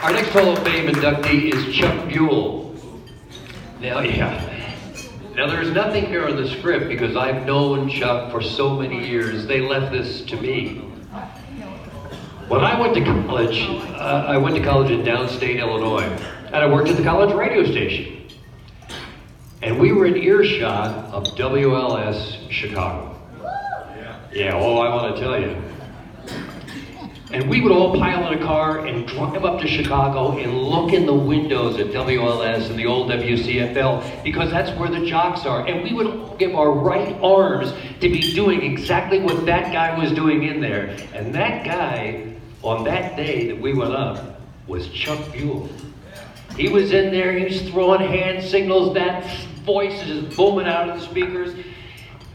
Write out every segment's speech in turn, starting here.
Our next Hall of Fame inductee is Chuck Buell. Now, Now, there's nothing here on the script because I've known Chuck for so many years. They left this to me. When I went to college, in downstate Illinois, and I worked at the college radio station. And we were in earshot of WLS Chicago. Yeah, oh, I want to tell you. And we would all pile in a car and drive up to Chicago and look in the windows at WLS and the old WCFL because that's where the jocks are. And we would all give our right arms to be doing exactly what that guy was doing in there. And that guy, on that day that we went up, was Chuck Buell. He was in there, he was throwing hand signals, that voice is just booming out of the speakers.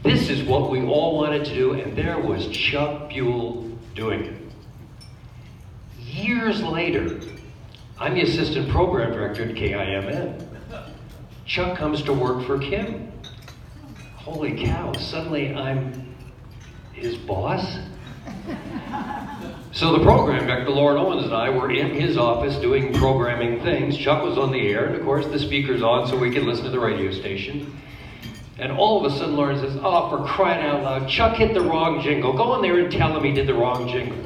This is what we all wanted to do, and there was Chuck Buell doing it. Years later, I'm the assistant program director at KIMN. Chuck comes to work for Kim. Holy cow, suddenly I'm his boss? So the program director, Lauren Owens, and I were in his office doing programming things. Chuck was on the air, and of course the speaker's on so we could listen to the radio station. And all of a sudden Lauren says, oh, for crying out loud, Chuck hit the wrong jingle. Go in there and tell him he did the wrong jingle.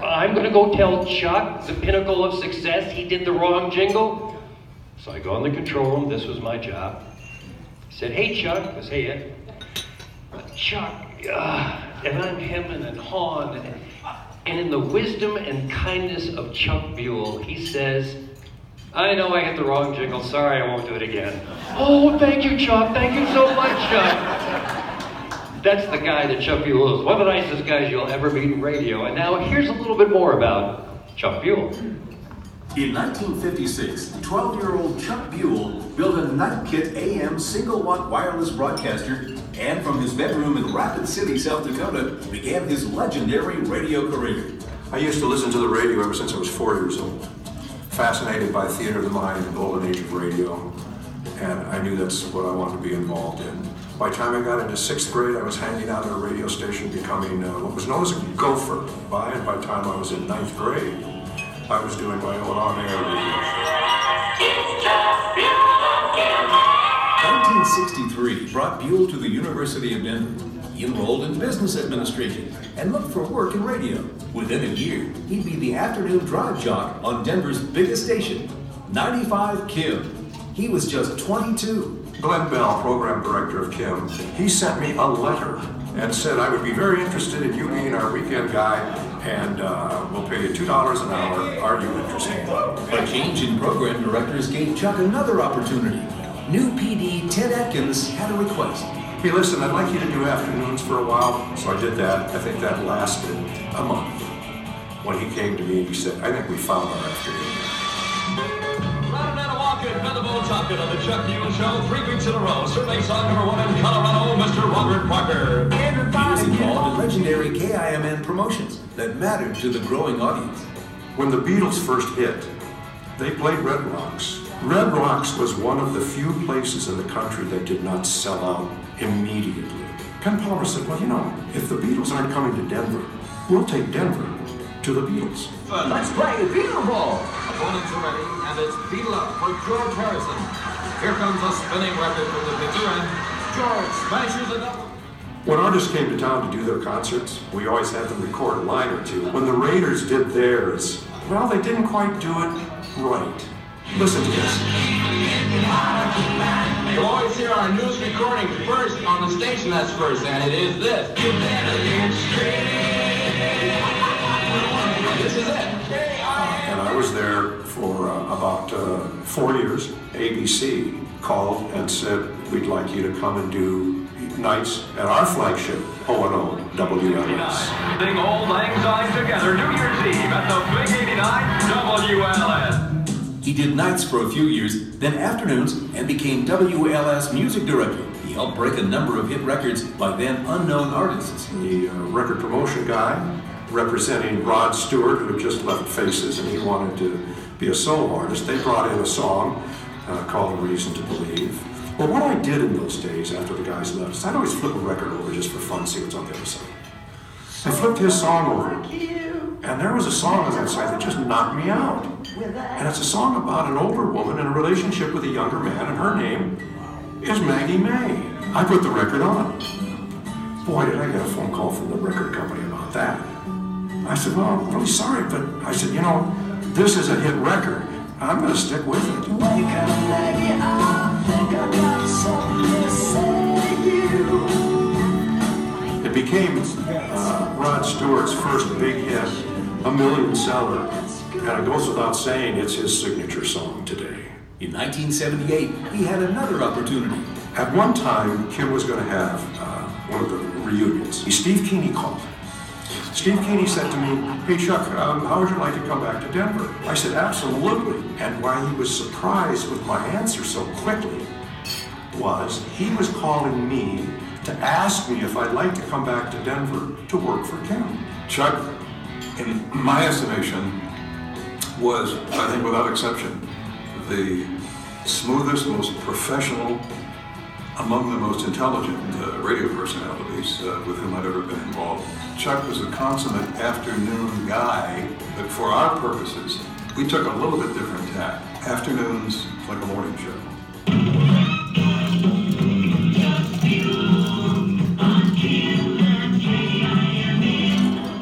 I'm going to go tell Chuck, the pinnacle of success, he did the wrong jingle. So I go in the control room, this was my job. I said, hey Chuck, I said, hey Ed. Chuck, and I'm hemming and hawing, and in the wisdom and kindness of Chuck Buell, he says, I know I hit the wrong jingle, sorry, I won't do it again. Oh, thank you, Chuck, thank you so much, Chuck. That's the guy that Chuck Buell is. One of the nicest guys you'll ever meet in radio. And now here's a little bit more about Chuck Buell. In 1956, 12-year-old Chuck Buell built a Night-Kit AM single-watt wireless broadcaster, and from his bedroom in Rapid City, South Dakota, began his legendary radio career. I used to listen to the radio ever since I was 4 years old. Fascinated by theater of the mind and the golden age of radio, and I knew that's what I wanted to be involved in. By the time I got into 6th grade, I was hanging out at a radio station, becoming what was known as a gopher. By the time I was in 9th grade, I was doing my own on-air radio. 1963 brought Buell to the University of Denver. He enrolled in business administration and looked for work in radio. Within a year, he'd be the afternoon drive jock on Denver's biggest station, 95 Kim. He was just 22. Glenn Bell, program director of Kim, he sent me a letter and said I would be very interested in you being our weekend guy, and we'll pay you $2 an hour. Are you interested? A change in program directors gave Chuck another opportunity. New PD Ted Atkins had a request. Hey, listen, I'd like you to do afternoons for a while. So I did that. I think that lasted a month. When he came to me, he said, I think we found our afternoon. Featherbone champion of the Chuck Buell Show 3 weeks in a row. Survey song #1 in Colorado, Mr. Robert Parker. He was involved in legendary KIMN promotions that mattered to the growing audience. When the Beatles first hit, they played Red Rocks. Red Rocks was one of the few places in the country that did not sell out immediately. Ken Palmer said, well, you know, if the Beatles aren't coming to Denver, we'll take Denver to the Beatles. Let's play Beatle Ball. Opponents are ready, and it's Beatle up for George Harrison. Here comes a spinning record from the pitcher, and George smashes it up. When artists came to town to do their concerts, we always had them record a line or two. When the Raiders did theirs, well, they didn't quite do it right. Listen to this. The boys here are news recording first on the station that's first, and it is this. You better get straight. This is it. And I was there for about 4 years. ABC called and said, we'd like you to come and do nights at our flagship, O&O WLS. Big old lang syne together, New Year's Eve at the Big 89 WLS. He did nights for a few years, then afternoons, and became WLS music director. He helped break a number of hit records by then unknown artists. The record promotion guy, representing Rod Stewart, who had just left Faces, and he wanted to be a solo artist. They brought in a song called A Reason to Believe. Well, what I did in those days after the guys left is I'd always flip a record over just for fun, see what's on the other side. I flipped his song over, And there was a song on that site that just knocked me out. And it's a song about an older woman in a relationship with a younger man, and her name is Maggie May. I put the record on. Boy, did I get a phone call from the record company about that. I said, well, I'm really sorry, but I said, you know, this is a hit record. I'm going to stick with it. It became Rod Stewart's first big hit, a million seller, and it goes without saying it's his signature song today. In 1978, he had another opportunity. At one time, Kim was going to have one of the reunions. Steve Keeney called. Steve Keeney said to me, hey Chuck, how would you like to come back to Denver? I said, absolutely. And why he was surprised with my answer so quickly was he was calling me to ask me if I'd like to come back to Denver to work for Kim. Chuck, in my estimation, was, I think without exception, the smoothest, most professional, among the most intelligent radio personalities with whom I've ever been involved. Chuck was a consummate afternoon guy, but for our purposes, we took a little bit different tack. Afternoons like a morning show.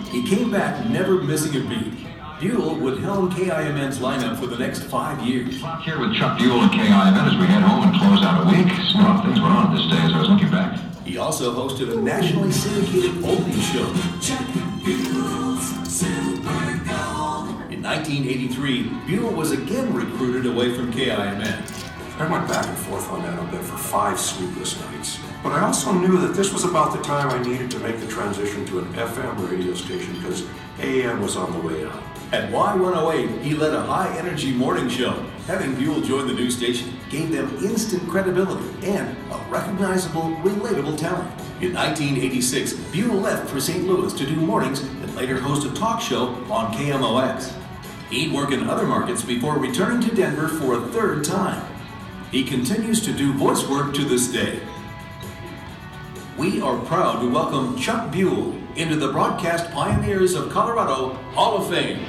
He came back never missing a beat. Buell would helm KIMN's lineup for the next 5 years. Here with Chuck Buell at KIMN as we head home and close out a week. Some rough things went on this day as I was looking back. He also hosted a nationally syndicated oldies show. In 1983, Buell was again recruited away from KIMN. I went back and forth on that a bit for 5 sleepless nights. But I also knew that this was about the time I needed to make the transition to an FM radio station because AM was on the way out. At Y108, he led a high-energy morning show. Having Buell join the new station gave them instant credibility and a recognizable, relatable talent. In 1986, Buell left for St. Louis to do mornings and later host a talk show on KMOX. He'd work in other markets before returning to Denver for a 3rd time. He continues to do voice work to this day. We are proud to welcome Chuck Buell into the Broadcast Pioneers of Colorado Hall of Fame.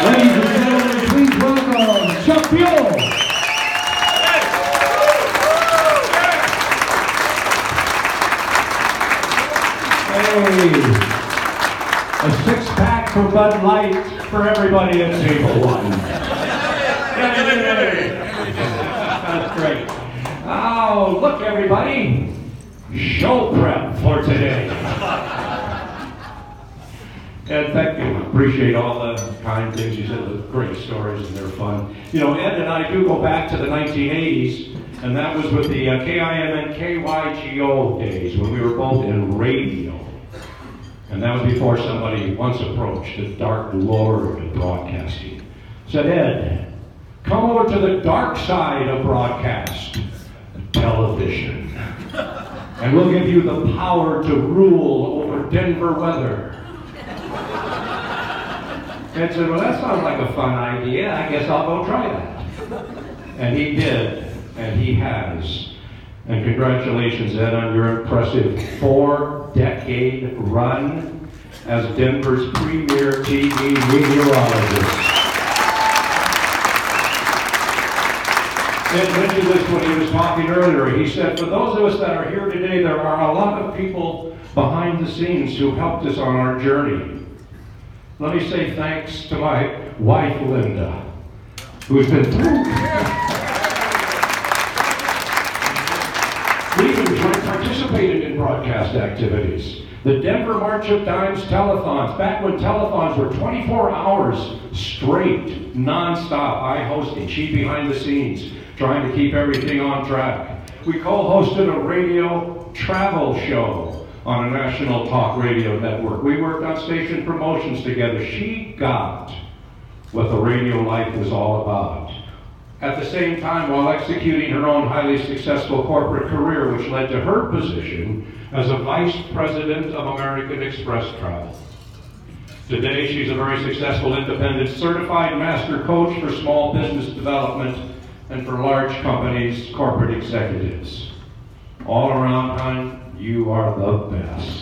Ladies and gentlemen, please welcome Chuck Buell. Hey, a 6-pack for Bud Light for everybody at table 1. That's great. Oh, look everybody, show prep for today. Ed, thank you. Appreciate all the kind things you said. The great stories and they're fun. You know, Ed and I do go back to the 1980s, and that was with the KIMN KYGO days when we were both in radio. And that was before somebody once approached the dark lord of broadcasting. Said, Ed, come over to the dark side of broadcast, television. And we'll give you the power to rule over Denver weather. Ed said, well, that sounds like a fun idea. I guess I'll go try that. And he did, and he has. And congratulations, Ed, on your impressive 4-decade run as Denver's premier TV meteorologist. Ed mentioned this when he was talking earlier. He said, for those of us that are here today, there are a lot of people behind the scenes who helped us on our journey. Let me say thanks to my wife, Linda, who's been We even participated in broadcast activities. The Denver March of Dimes telethons, back when telethons were 24 hours straight, non-stop. I hosted, she behind the scenes, trying to keep everything on track. We co-hosted a radio travel show on a national talk radio network. We worked on station promotions together. She got what the radio life was all about. At the same time, while executing her own highly successful corporate career, which led to her position as a vice president of American Express Travel. Today, she's a very successful independent certified master coach for small business development and for large companies' corporate executives. All around you are the best.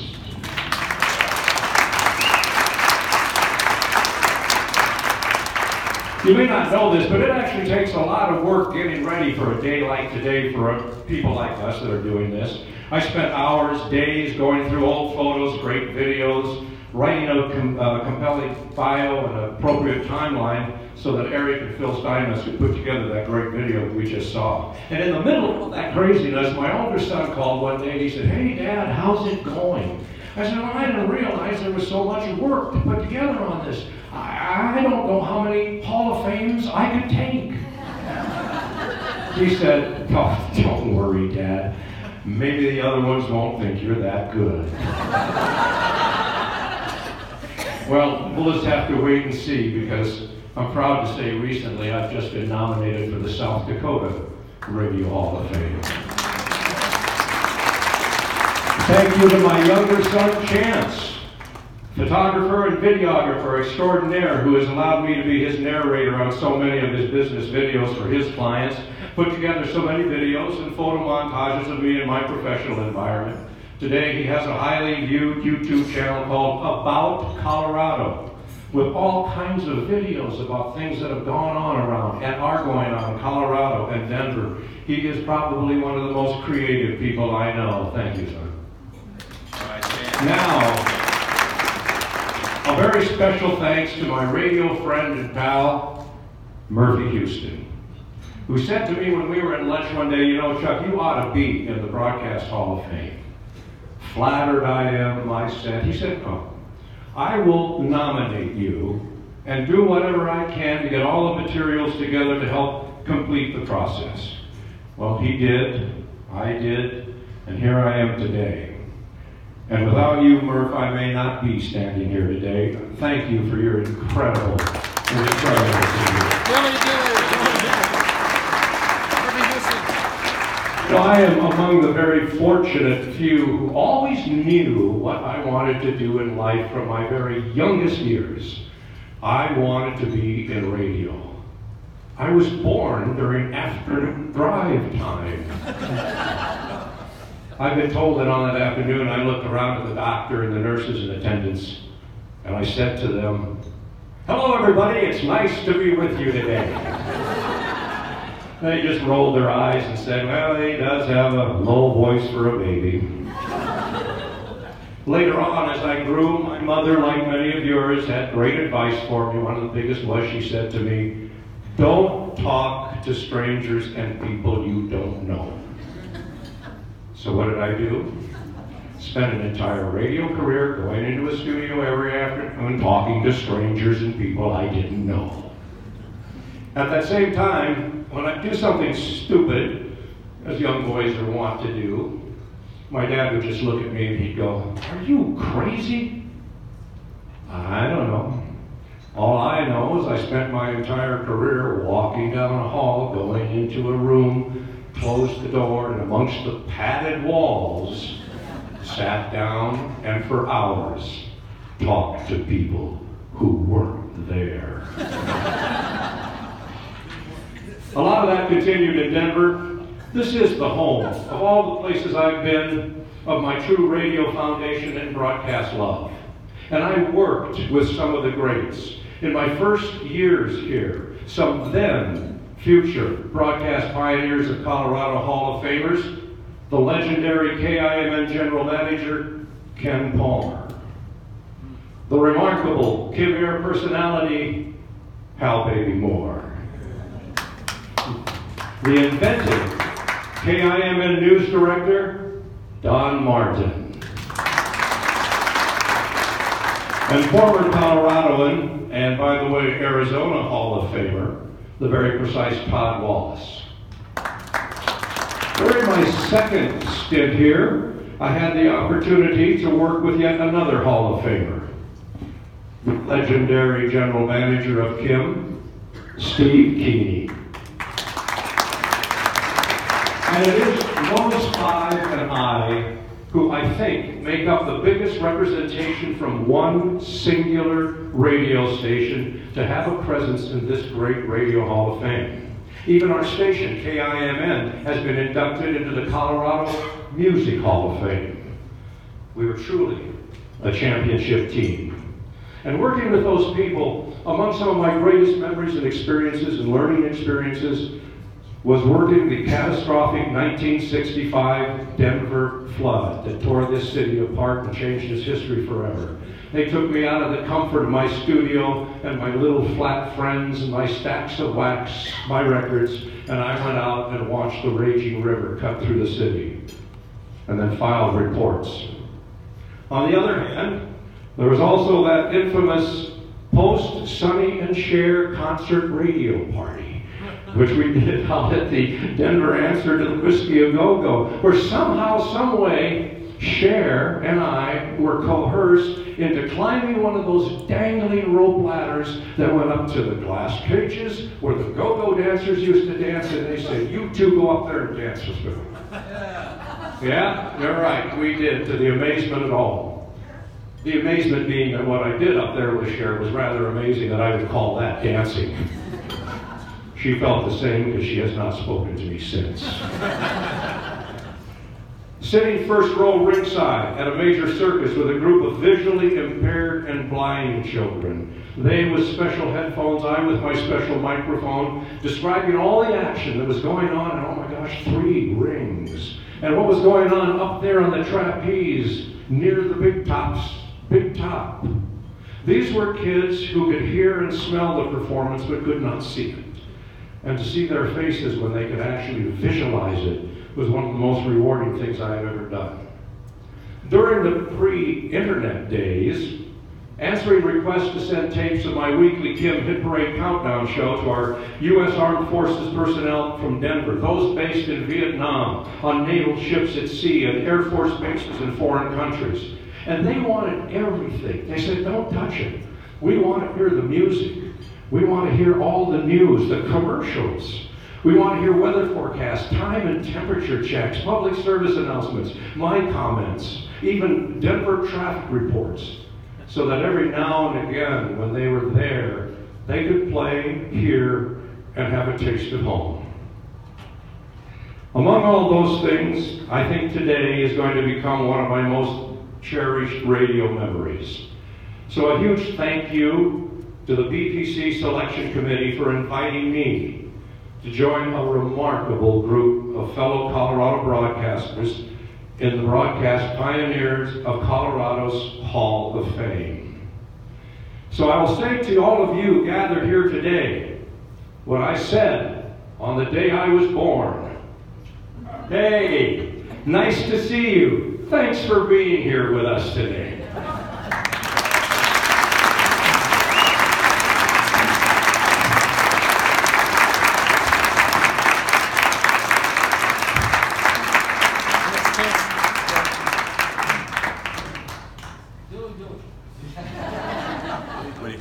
You may not know this, but it actually takes a lot of work getting ready for a day like today for people like us that are doing this. I spent hours, days going through old photos, great videos, writing a compelling bio and an appropriate timeline so that Eric and Phil Steinmetz could put together that great video that we just saw. And in the middle of that craziness, my older son called one day and he said, "Hey Dad, how's it going?" I said, "Well, I didn't realize there was so much work to put together on this. I don't know how many Hall of Fames I could take." He said, "Oh, don't worry, Dad. Maybe the other ones won't think you're that good." Well, we'll just have to wait and see, because I'm proud to say recently I've just been nominated for the South Dakota Radio Hall of Fame. Thank you to my younger son, Chance, photographer and videographer extraordinaire, who has allowed me to be his narrator on so many of his business videos for his clients, put together so many videos and photo montages of me in my professional environment. Today he has a highly viewed YouTube channel called About Colorado, with all kinds of videos about things that have gone on around and are going on in Colorado and Denver. He is probably one of the most creative people I know. Thank you, sir. Now, a very special thanks to my radio friend and pal, Murphy Houston, who said to me when we were at lunch one day, "You know, Chuck, you ought to be in the Broadcast Hall of Fame." Flattered I am, I said. He said, "Oh, I will nominate you and do whatever I can to get all the materials together to help complete the process." Well, he did, I did, and here I am today. And without you, Murph, I may not be standing here today. Thank you for your incredible Well, I am among the very fortunate few who always knew what I wanted to do in life from my very youngest years. I wanted to be in radio. I was born during afternoon drive time. I've been told that on that afternoon I looked around at the doctor and the nurses and attendants, and I said to them, "Hello everybody, it's nice to be with you today." They just rolled their eyes and said, "Well, he does have a low voice for a baby." Later on, as I grew, my mother, like many of yours, had great advice for me. One of the biggest was, she said to me, "Don't talk to strangers and people you don't know." So what did I do? Spent an entire radio career going into a studio every afternoon talking to strangers and people I didn't know. At that same time, when I do something stupid, as young boys are wont to do, my dad would just look at me and he'd go, "Are you crazy?" I don't know. All I know is I spent my entire career walking down a hall, going into a room, closed the door, and amongst the padded walls, sat down and for hours talked to people who weren't there. A lot of that continued in Denver. This is the home of all the places I've been, of my true radio foundation and broadcast love. And I worked with some of the greats. In my first years here, some then future broadcast pioneers of Colorado Hall of Famers, the legendary KIMN General Manager, Ken Palmer. The remarkable Kim Air personality, Hal Baby Moore. The inventive KIMN News Director, Don Martin. And former Coloradoan, and by the way, Arizona Hall of Famer, the very precise Todd Wallace. During my second stint here, I had the opportunity to work with yet another Hall of Famer, the legendary General Manager of Kim, Steve Keeney. And it is those five and I who I think make up the biggest representation from one singular radio station to have a presence in this great Radio Hall of Fame. Even our station, KIMN, has been inducted into the Colorado Music Hall of Fame. We were truly a championship team. And working with those people, among some of my greatest memories and experiences and learning experiences was working the catastrophic 1965 Denver flood that tore this city apart and changed its history forever. They took me out of the comfort of my studio and my little flat friends and my stacks of wax, my records, and I went out and watched the raging river cut through the city and then filed reports. On the other hand, there was also that infamous post-Sonny and Cher concert radio party, which we did out at the Denver answer to the Whiskey A Go-Go, where somehow, some way, Cher and I were coerced into climbing one of those dangling rope ladders that went up to the glass cages where the go-go dancers used to dance, and they said, "You two go up there and dance with me." Yeah, you're right, we did, to the amazement of all. The amazement being that what I did up there with Cher was rather amazing that I would call that dancing. She felt the same because she has not spoken to me since. Sitting first row ringside at a major circus with a group of visually impaired and blind children. They with special headphones, I with my special microphone, describing all the action that was going on, and oh my gosh, 3 rings. And what was going on up there on the trapeze near the big top. These were kids who could hear and smell the performance but could not see it. And to see their faces when they could actually visualize it was one of the most rewarding things I have ever done. During the pre-internet days, answering requests to send tapes of my weekly Kim Hit Parade Countdown show to our U.S. Armed Forces personnel from Denver, those based in Vietnam, on naval ships at sea, and Air Force bases in foreign countries. And they wanted everything. They said, "Don't touch it. We want to hear the music. We want to hear all the news, the commercials. We want to hear weather forecasts, time and temperature checks, public service announcements, my comments, even Denver traffic reports, so that every now and again, when they were there, they could play, hear, and have a taste of home." Among all those things, I think today is going to become one of my most cherished radio memories. So a huge thank you to the BPC Selection Committee for inviting me to join a remarkable group of fellow Colorado broadcasters in the Broadcast Pioneers of Colorado's Hall of Fame. So I will say to all of you gathered here today what I said on the day I was born. Hey, nice to see you. Thanks for being here with us today. Wait.